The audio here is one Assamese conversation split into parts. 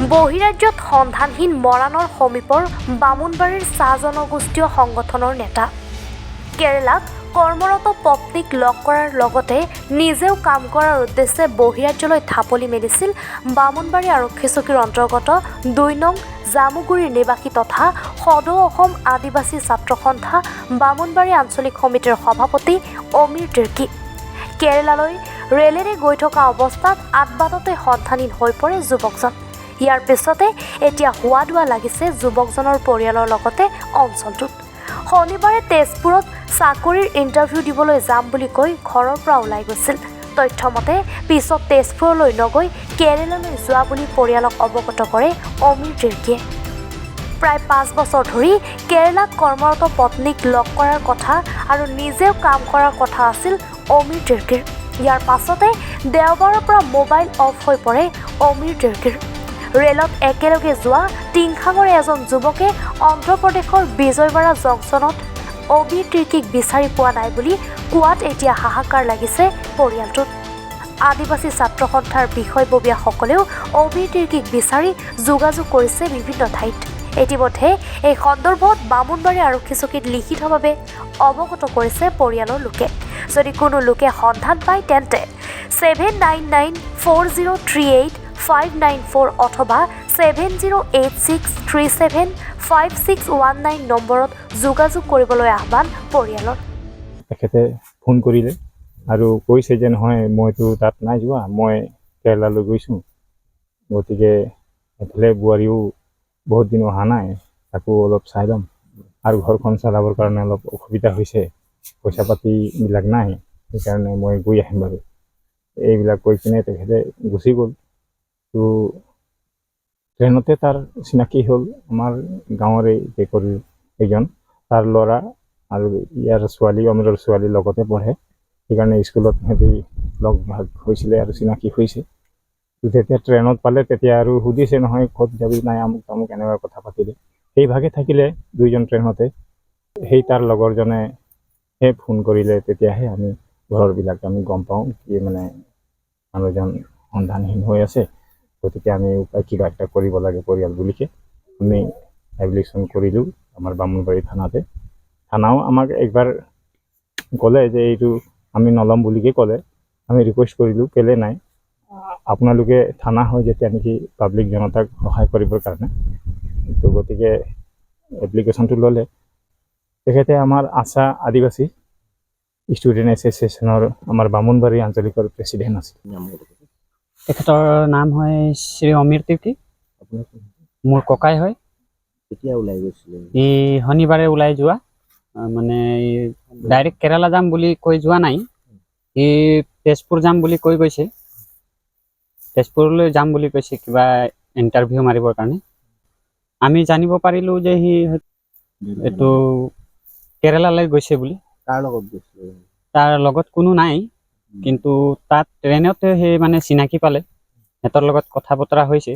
বহিৰাজ্যত সন্ধানহীন মৰাণৰ সমীপৰ বামুণবাৰীৰ চাহ জনগোষ্ঠীয় সংগঠনৰ নেতা। কেৰালাত কৰ্মৰত পত্নীক লগ কৰাৰ লগতে নিজেও কাম কৰাৰ উদ্দেশ্যে বহিৰাজ্যলৈ ঢাপলি মেলিছিল বামুণবাৰী আৰক্ষী চকীৰ অন্তৰ্গত ২ নং জামুগুৰিৰ নিবাসী তথা সদৌ অসম আদিবাসী ছাত্ৰ সন্থা বামুণবাৰী আঞ্চলিক সমিতিৰ সভাপতি অমীৰ তিৰ্কী। কেৰালালৈ ৰেলেৰে গৈ থকা অৱস্থাত আদবাটতে সন্ধানহীন হৈ পৰে যুৱকজন। ইয়াৰ পিছতে এতিয়া হোৱা দোৱা লাগিছে যুৱকজনৰ পৰিয়ালৰ লগতে অঞ্চলটোত। শনিবাৰে তেজপুৰত চাকৰিৰ ইণ্টাৰভিউ দিবলৈ যাম বুলি কৈ ঘৰৰ পৰা ওলাই গৈছিল। তথ্যমতে পিছত তেজপুৰলৈ নগৈ কেৰালালৈ যোৱা বুলি পৰিয়ালক অৱগত কৰে অমীৰ তিৰ্কীয়ে। প্ৰায় 5 বছৰ ধৰি কেৰালাত কৰ্মৰত পত্নীক লগ কৰাৰ কথা আৰু নিজেও কাম কৰাৰ কথা আছিল অমীৰ তিৰ্কীৰ। ইয়াৰ পাছতে দেওবাৰৰ পৰা মোবাইল অফ হৈ পৰে অমীৰ তিৰ্কীৰ। ৰেলত একেলগে যোৱা টিংখাঙৰে এজন যুৱকে অন্ধ্ৰপ্ৰদেশৰ বিজয়ৱাড়া জংচনত অমীৰ তিৰ্কীক বিচাৰি পোৱা নাই বুলি কোৱাত এতিয়া হাহাকাৰ লাগিছে পৰিয়ালটোত। আদিবাসী ছাত্ৰ সন্থাৰ বিষয়ববীয়াসকলেও অমীৰ তিৰ্কীক বিচাৰি যোগাযোগ কৰিছে বিভিন্ন ঠাইত। ইতিমধ্যে এই সন্দৰ্ভত বামুণবাৰী আৰক্ষী চকীত লিখিতভাৱে অৱগত কৰিছে পৰিয়ালৰ লোকে। যদি কোনো লোকে সন্ধান পায় তেন্তে 7994038594 অথবা 7086375619 নম্বৰত যোগাযোগ কৰিবলৈ আহ্বান পৰিয়ালৰ। তেখেতে ফোন কৰিলে আৰু কৈছে যে নহয় মইতো তাত নাই যোৱা, মই কেৰালালৈ গৈছোঁ, গতিকে এফালে বোৱাৰীও বহুত দিন অহা নাই, তাকো অলপ চাই ল'ম আৰু ঘৰখন চলাবৰ কাৰণে অলপ অসুবিধা হৈছে, পইচা পাতিবিলাক নাই, সেইকাৰণে মই গৈ আহিম বাৰু এইবিলাক কৈ কিনে তেখেতে গুচি গ'ল। তো ট্ৰেইনতে তাৰ চিনাকি হ'ল আমাৰ গাঁৱৰে এজন, তাৰ ল'ৰা আৰু ইয়াৰ ছোৱালী অমীৰৰ ছোৱালীৰ লগতে পঢ়ে, সেইকাৰণে স্কুলত সিহঁতি লগ ভাগ হৈছিলে আৰু চিনাকি হৈছে। যেতিয়া ট্ৰেইনত পালে তেতিয়া আৰু সুধিছে নহয় ক'ত যাবি, নাই আমুক তামুক এনেকুৱা কথা পাতিলে। সেই ভাগে থাকিলে 2জন ট্ৰেইনতে। সেই তাৰ লগৰজনে ফোন কৰিলে, তেতিয়াহে আমি ঘৰবিলাক আমি গম পাওঁ কি মানে মানুহজন সন্ধানহীন হৈ আছে, গতিকে আমি উপায় কিবা এটা কৰিব লাগে পৰিয়াল বুলিকে আমি এপ্লিকেশ্যন কৰিলোঁ আমাৰ বামুণবাৰী থানাতে। থানাও আমাক একবাৰ ক'লে যে এইটো আমি নল'ম বুলিকে ক'লে। আমি ৰিকুৱেষ্ট কৰিলোঁ কেলে নাই, আপোনালোকে থানা হয় যেতিয়া নেকি পাব্লিক জনতাক সহায় কৰিবৰ কাৰণে, তো গতিকে এপ্লিকেশ্যনটো ল'লে। তেখেতে আমাৰ আশা আদিবাসী ষ্টুডেণ্ট এছ'চিয়েশ্যনৰ আমাৰ বামুণবাৰী আঞ্চলিকৰ প্ৰেছিডেণ্ট আছিল। তেখেতৰ নাম হয় শ্ৰী অমীৰ তিৰ্কী, মোৰ ককাই হয়। কেতিয়া ওলাই গৈছিলে? ই শনিবাৰে ওলাই যোৱা, মানে ডাইৰেক্ট কেৰালা যাম বুলি কৈ যোৱা নাই, সি তেজপুৰ যাম বুলি কৈ গৈছে। তেজপুৰলৈ যাম বুলি কৈছে কিবা ইণ্টাৰভিউ মাৰিবৰ কাৰণে। আমি জানিব পাৰিলোঁ যে সি এইটো কেৰালালৈ গৈছে বুলি। কাৰ লগত গৈছিলে? তাৰ লগত কোনো নাই, কিন্তু তাত ট্ৰেইনতে সেই মানে চিনাকি পালে, সিহঁতৰ লগত কথা বতৰা হৈছে।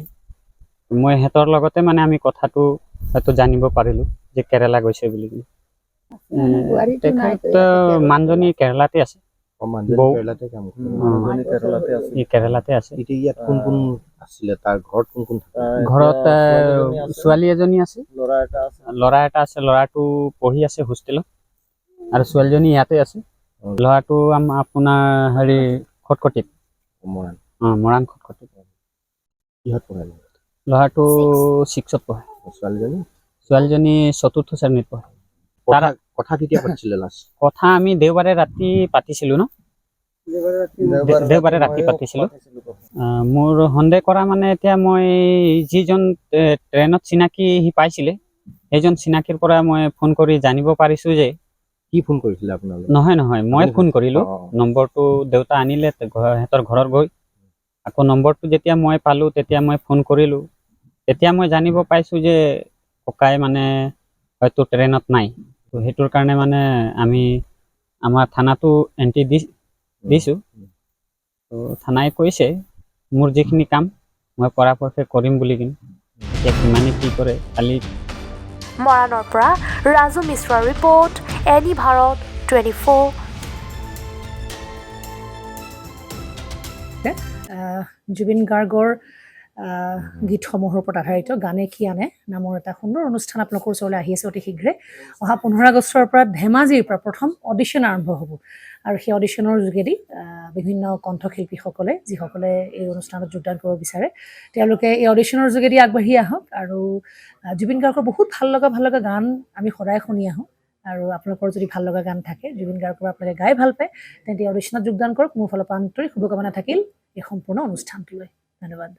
মই সিহঁতৰ লগতে মানে আমি কথাটো হয়তো জানিব পাৰিলোঁ যে কেৰালা গৈছে বুলি। তেখেত মানুহজনী কেৰালাতে আছে, কেৰালাতে আছে। ইয়াত কোন কোন আছিলে? তাৰ ঘৰত কোন কোন থাকে? ঘৰত ছোৱালী এজনী আছে, ল'ৰা এটা আছে। ল'ৰাটো পঢ়ি আছে হোষ্টেলত আৰু ছোৱালীজনী ইয়াতে আছে। ল'ৰাটো আপোনাৰ হেৰি খটখটিত, মৰাণ খটখটিত। কিহত পঢ়ে? ল'ৰাটো 6ত পঢ়ে। ছোৱালীজনী 4ৰ্থ শ্ৰেণীত পঢ়ে। কথা কেতিয়া পাতিছিলে লাষ্ট? কথা আমি দেওবাৰে ৰাতি পাতিছিলোঁ ন, দেওবাৰে ৰাতি পাতিছিলোঁ। মোৰ সন্দেহ কৰা মানে এতিয়া মই যিজন ট্ৰেইনত চিনাকি সি পাইছিলে, সেইজন চিনাকিৰ পৰা মই ফোন কৰি জানিব পাৰিছোঁ যে কি ফোন কৰিছিলে আপোনালোকে? নহয় মই ফোন কৰিলোঁ। নম্বৰটো দেউতা আনিলে সিহঁতৰ ঘৰত গৈ, আকৌ নম্বৰটো যেতিয়া মই পালোঁ তেতিয়া মই ফোন কৰিলোঁ। তেতিয়া মই জানিব পাইছোঁ যে ককাই মানে হয়তো ট্ৰেইনত নাই। তো সেইটোৰ কাৰণে মানে আমি আমাৰ থানাটো এণ্ট্ৰি দিছোঁ। তো থানাই কৈছে মোৰ যিখিনি কাম মই পৰাপক্ষে কৰিম বুলি কিনে, এতিয়া কিমানে কি কৰে কালি। মৰাণৰ পৰা ৰাজু মিশ্ৰৰ ৰিপৰ্ট, এনি ভাৰত 24। জুবিন গাৰ্গৰ গীতসমূহৰ ওপৰত আধাৰিত গানে কি আনে নামৰ এটা সুন্দৰ অনুষ্ঠান আপোনালোকৰ ওচৰলৈ আহি আছে অতি শীঘ্ৰে। অহা 15 আগষ্টৰ পৰা ধেমাজিৰ পৰা প্ৰথম অডিশ্যন আৰম্ভ হ'ব আৰু সেই অডিশ্যনৰ যোগেদি বিভিন্ন কণ্ঠশিল্পীসকলে যিসকলে এই অনুষ্ঠানত যোগদান কৰিব বিচাৰে তেওঁলোকে এই অডিশ্যনৰ যোগেদি আগবাঢ়ি আহক আৰু জুবিন গাৰ্গৰ বহুত ভাল লগা গান আমি সদায় শুনি আহোঁ আৰু আপোনালোকৰ যদি ভাল লগা গান থাকে জুবিন গাৰ্গৰ আপোনালোকে গাই ভাল পায় তেন্তে অডিশ্যনত যোগদান কৰক। মোৰ ফালৰ পৰা আন্তৰিক শুভকামনা থাকিল এই সম্পূৰ্ণ অনুষ্ঠানটোলৈ। ধন্যবাদ।